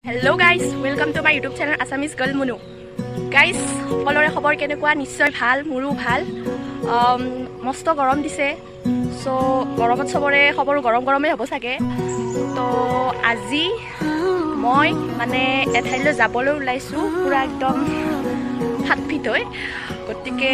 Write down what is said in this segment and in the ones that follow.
Hello guys, welcome to my YouTube channel Assamese Girl Munu. Guys, সকলোৰে খবৰ কেনেকুৱা? নিশ্চয় ভাল, মোৰো ভাল। মস্ত গৰম দিছে। সো গৰমত সবৰে খবৰ গৰমে হ'ব চাগে। তো আজি মই মানে এঠাইলৈ যাবলৈ ওলাইছো পুৰা একদম হাতফিট হৈ। গতিকে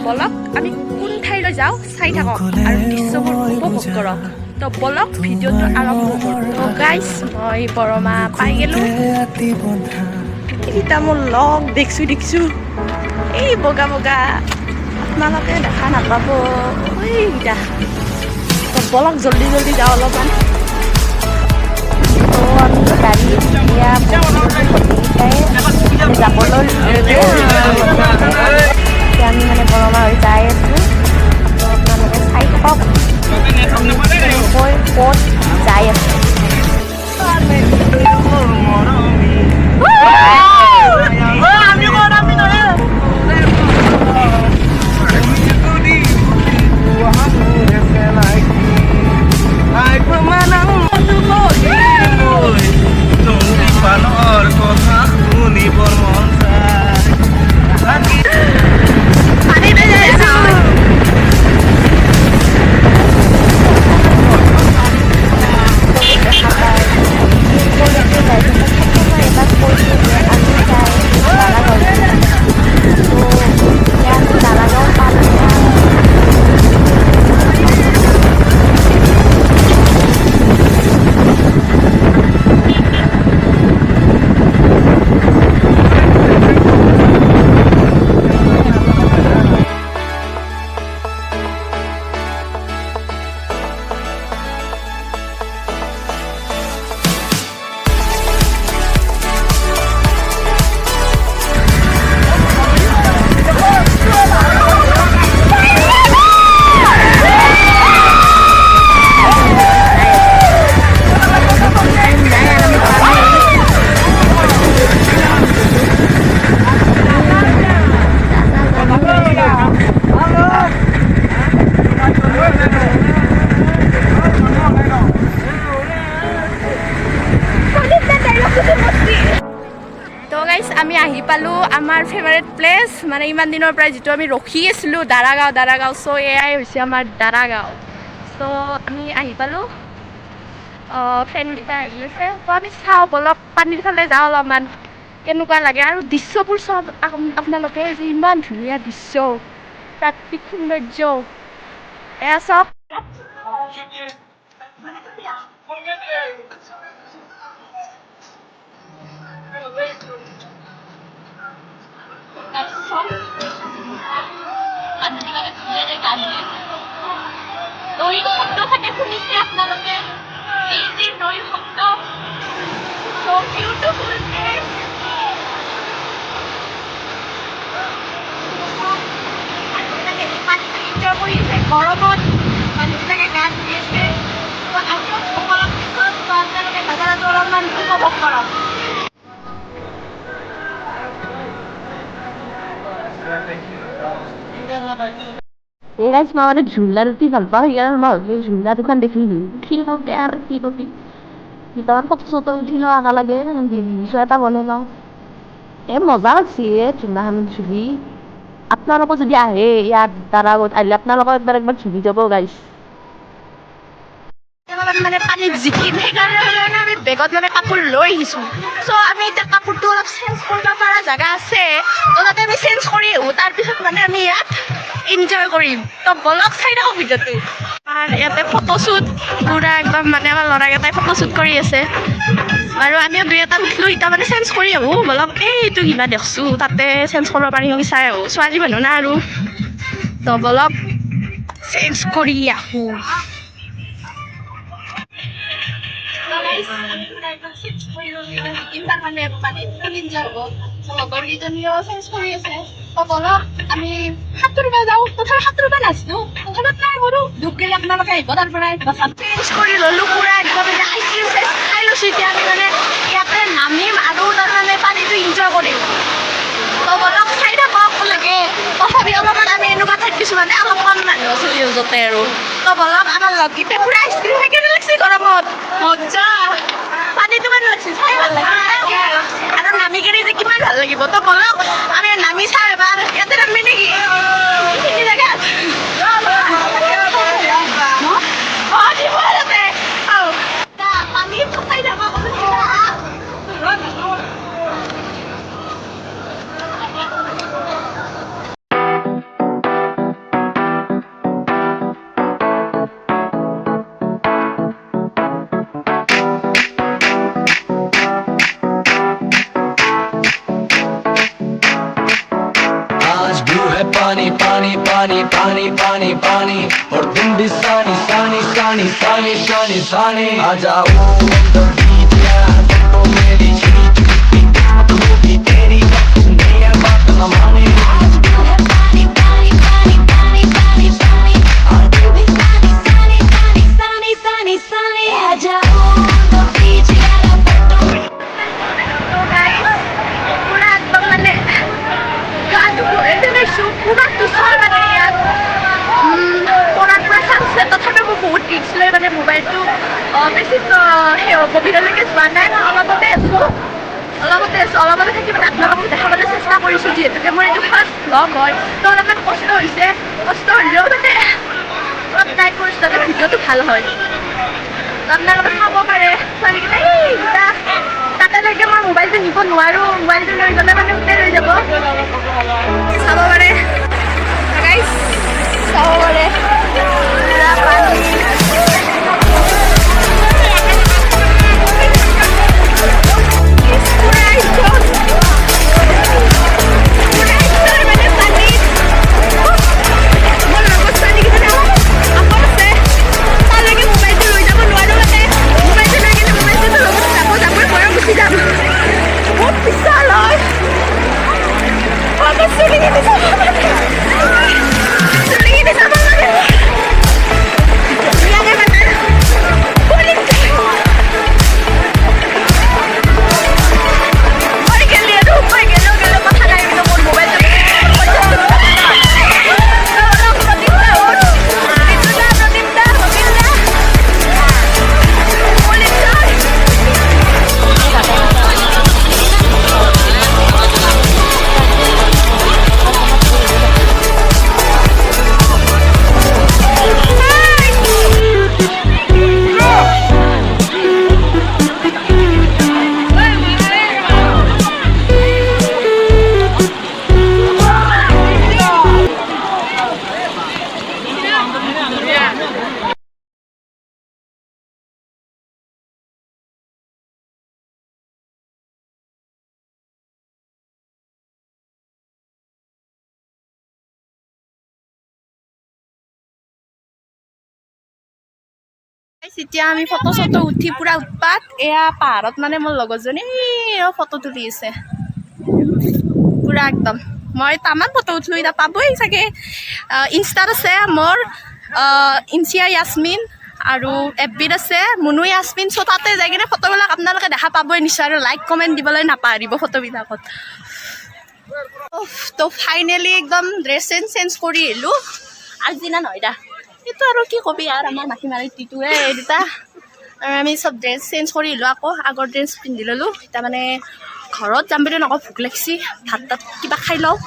বলক আমি কোন ঠাইলৈ যাওঁ চাই থাকক আৰু দৃশ্যবোৰ উপভোগ কৰক। তো বলক ভিডিঅ'টো আৰম্ভ কৰোঁ। তো গাইজ মই বৰমা পাই গ'লোঁ। এইকেইটা মোৰ লগ দেখিছোঁ এই বগা আপোনালোকে দেখা নাপাব এইকেইটা। তো বলক জল্দি যাওঁ অলপমান। তো আমি গাড়ী এতিয়া যাবলৈ এতিয়া আমি মানে বৰমা হৈ যাই আছোঁ। তো আপোনালোকে চাই থাকক ক'ত যাই আছে। তো গাইজ আমি আহি পালোঁ আমাৰ ফেভাৰেট প্লেচ, মানে ইমান দিনৰ পৰা যিটো আমি ৰখি আছিলোঁ দাৰাগাঁও। চ' এয়াই হৈছে আমাৰ দাৰাগাঁও। চ' আমি আহি পালোঁ, ফ্ৰেণ্ডকেইটা আহি আছে। ত' আমি চাওঁ বলক পানীৰ ফালে যাওঁ অলপমান কেনেকুৱা লাগে আৰু দৃশ্যবোৰ চব আপোনালোকে যে ইমান ধুনীয়া দৃশ্য, প্ৰাকৃতিক সৌন্দৰ্য এয়া চব। নৈৰ শব্দ থাকে শুনিছে আপোনালোকে, এই যে নৈৰ শব্দ, so beautiful place. এনজয় কৰি আছে গৰমত, মানুহবিলাকে গা ধুই আছে। আপোনালোকে বাজাৰটো অলপমান উপভোগ কৰক। গাইজ মই মানে ঝুলা ৰুটি ভাল পাওঁ, সেইকাৰণে মই ঝুলা দোকান দেখিলোঁ উঠি লওঁ আৰু কি কৰিম, ভিতৰত ফটো উঠি লওঁ একেলগে ভিডিঅ' এটা বনাই লওঁ। মজা লাগছি ঝুলাখন ঝুলি। আপোনালোকে যদি আহে ইয়াত দাৰাগাঁৱত আহিলে আপোনালোকে একবাৰ ঝুলি যাব গাইজ। মানে পানীত জিকিম, সেইকাৰণে আমি বেগত মানে কাপোৰ লৈ আহিছোঁ। চ' আমি এতিয়া কাপোৰটো অলপ চেঞ্জ কৰিব পৰা জেগা আছে, ত' তাতে আমি চেঞ্জ কৰি আহোঁ। তাৰপিছত মানে আমি ইয়াত এনজয় কৰিম। ত' বলক চাই থাকক ভিডিঅ'টো। আৰু ইয়াতে ফটোশ্বুট পুৰা একদম মানে আমাৰ ল'ৰাকেইটাই ফটোশ্বুট কৰি আছে আৰু আমিও দুই এটা উঠিলোঁ। এতিয়া মানে চেঞ্জ কৰি আহোঁ বলক। এইটো কিবা দেখছোঁ তাতে চেঞ্জ কৰিব পাৰি আমি চাই আহোঁ, ছোৱালী মানুহ না আৰু। ত' বলক চেঞ্জ কৰি আহোঁ। লগৰকেইজনীও চেঞ্জ কৰি আছে। বলক আমি সাঁতুৰিব যাওঁ, তথাপি সাঁতুৰিব নাজানো, তথাপি ট্ৰাই কৰোঁ। দুখ গ'লে আপোনালোকে আহিব তাৰ পৰাই। চেঞ্জ কৰি ল'লোঁ পুৰা একদম খাই লৈছোঁ। এতিয়া আমি মানে ইয়াতে নামিম আৰু তাৰমানে পানীটো এনজয় কৰিম। তো বলক চাই থাকক লাগে। তথাপি অলপমান আমি এনেকুৱা ঠাইত কিছুমানে অলপমান মানুহ চলি যাতে আৰু। তো বলক আমাৰ লগকেইটা পুৰা আইচক্ৰীম খাই কেনে লাগছে গৰমত। মজা পানীটো কেনে লাগছে চাই ভাল লাগে। দিব তো বলক আমি নামি চাই এবাৰ ইয়াতে নামি নেকি এইখিনি জেগাত দিব ইয়াতে পানী পকাই যাব पानी पानी पानी पानी पानी पानी और दिन भी सानी सानी सानी सानी सानी सानी आ जाओ तो बीच तो मेरी चीज तो भी तेरी नहीं है बात न माने पानी पानी पानी पानी पानी पानी और दिन भी सानी सानी सानी सानी सानी सानी आ जाओ तो बीच পুৰা তুষাৰ মানে ইয়াত পৰাৰ পৰা চানছে তথাপিও মই বহুত ৰিক্স লৈ মানে মোবাইলটো বেছি গভীৰলৈকে যোৱা নাই অলপতে থাকি মানে আপোনালোকক দেখাবলৈ চেষ্টা কৰিছোঁ যিহেতুকে মোৰ এইটো ফাৰ্ষ্ট ব্লগ হয় তো অলপমান কষ্ট হৈছে কষ্ট হ'লেও মানে অলপ ট্ৰাই কৰিছোঁ যাতে ভিডিঅ'টো ভাল হয় আপোনালোকে চাব পাৰে ছোৱালীকেইটা এইকেইটা তাতেলৈকে মই মোবাইলটো নিব নোৱাৰোঁ মোবাইলটো লৈ গ'লে মানে উঠাই লৈ যাব চাব পাৰে গাইছ চাব পাৰে এতিয়া আমি ফটো চটো উঠি পুৰা উৎপাত এয়া পাহাৰত মানে মোৰ লগৰজনী ফটো তুলি আছে পুৰা একদম মই তামান ফটো উঠলো এতিয়া পাবই চাগে ইনষ্টাত আছে মোৰ ইনচিয়া ইয়াছমিন আৰু এফবিত আছে মুনু ইয়াছমিন চ' তাতে যাই কিনে ফটোবিলাক আপোনালোকে দেখা পাবই নিশ্চয় আৰু লাইক কমেণ্ট দিবলৈ নাপাহৰিব ফটোবিলাকত তো ফাইনেলি একদম ড্ৰেছ চেঞ্জ কৰি আহিলোঁ আগদিনা নহয় দা এইটো আৰু কি কবি আৰু আমাৰ মাখি মাৰিটোৱে এই দুটা আৰু আমি চব ড্ৰেছ চেঞ্জ কৰি আহিলোঁ আকৌ আগৰ ড্ৰেছ পিন্ধি ল'লোঁ এতিয়া মানে ঘৰত যাম বুলি নকওঁ ভোক লাগিছে ভাত তাত কিবা খাই লওঁ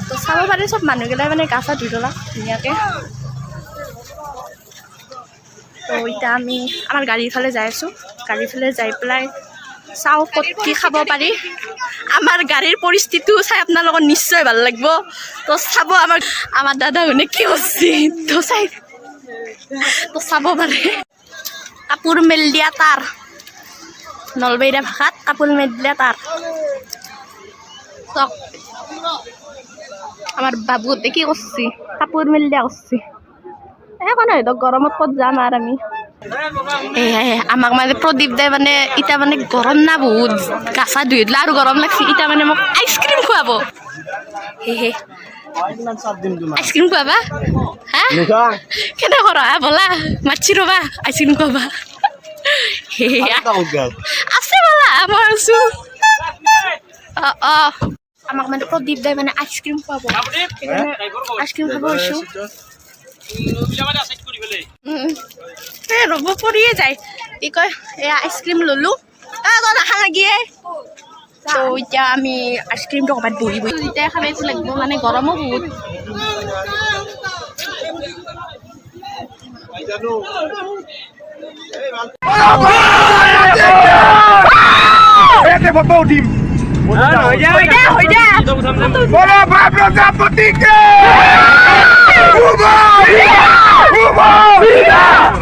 তো চাব পাৰে চব মানুহগিলাই মানে গা চা ধুই ল'লা ধুনীয়াকৈ তো এতিয়া আমি আমাৰ গাড়ীৰ ফালে যাই আছোঁ গাড়ীৰ ফালে যাই পেলাই চাওঁ ক'ত কি খাব পাৰি আমাৰ গাড়ীৰ পৰিস্থিতিও চাই আপোনালোকৰ নিশ্চয় ভাল লাগিব তো চাব আমাৰ দাদা শুনে কি হৈছে তো চাব পাৰে কাপোৰ মেল দিয়া তাৰ নলবেইৰা ভাষাত কাপোৰ মেল দিয়া তাৰ চক আমাৰ বাবুহঁতে কি কৰছি কাপোৰ মেল দিয়া কৰছি একো নহয় তো গৰমত ক'ত যাম আৰু আমি আমাক মানে প্ৰদীপ দাই মানে এতিয়া মানে গৰম না বহুত গা চা ধুই দিলে আৰু গৰম লাগছে এতিয়া মানে মোক আইচক্ৰীম খুৱাব আইচক্ৰীম খুৱাবা হা কেনে কৰা ব'লা মাতছি ৰ'বা আইচক্ৰীম খুৱাবা আছে ব'লা মই আছোঁ আমাক মানে প্ৰদীপ দাই মানে আইচক্ৰীম খুৱাব আইচক্ৰীম খাব হৈছোঁ ৰ'ব পৰিয়ে যায় কি কয় এয়া আইচক্ৰীম ল'লোঁ নাখা লাগিয়ে তো এতিয়া আমি আইচক্ৰীমটো ক'ৰবাত বহি বহি যেতিয়া খাব লাগিব মানে গৰমো বহুত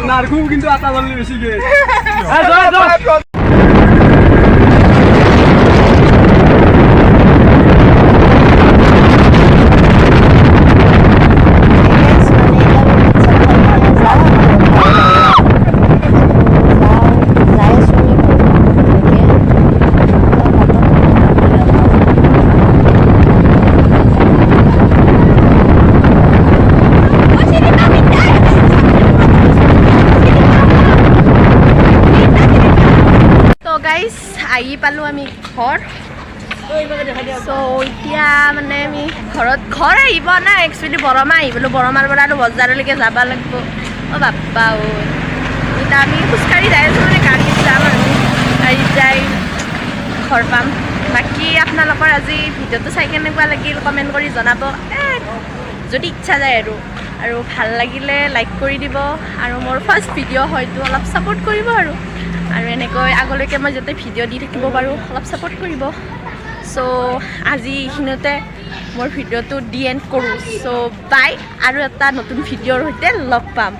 নাৰকু কিন্তু আটা বললে বেশি গে আহি পালোঁ আমি ঘৰ চ' এতিয়া মানে আমি ঘৰ আহিব না একচুৱেলি বৰমা আহিবলৈ বৰমাৰ পৰা আৰু বজাৰলৈকে যাব লাগিব অ' বাপ্পা এতিয়া আমি খোজকাঢ়ি যাই আছোঁ মানে গাড়ীত যাম আৰু গাড়ীত যাই ঘৰ পাম বাকী আপোনালোকৰ আজি ভিডিঅ'টো চাই কেনেকুৱা লাগিল কমেণ্ট কৰি জনাব যদি ইচ্ছা যায় আৰু ভাল লাগিলে লাইক কৰি দিব আৰু মোৰ ফাৰ্ষ্ট ভিডিঅ' হয়তো অলপ ছাপোৰ্ট কৰিব আৰু এনেকৈ আগলৈকে মই যাতে ভিডিঅ' দি থাকিব পাৰোঁ অলপ ছাপোৰ্ট কৰিব চ' আজি এইখিনিতে মোৰ ভিডিঅ'টো দি এণ্ড কৰোঁ চ' বাই আৰু এটা নতুন ভিডিঅ'ৰ সৈতে লগ পাম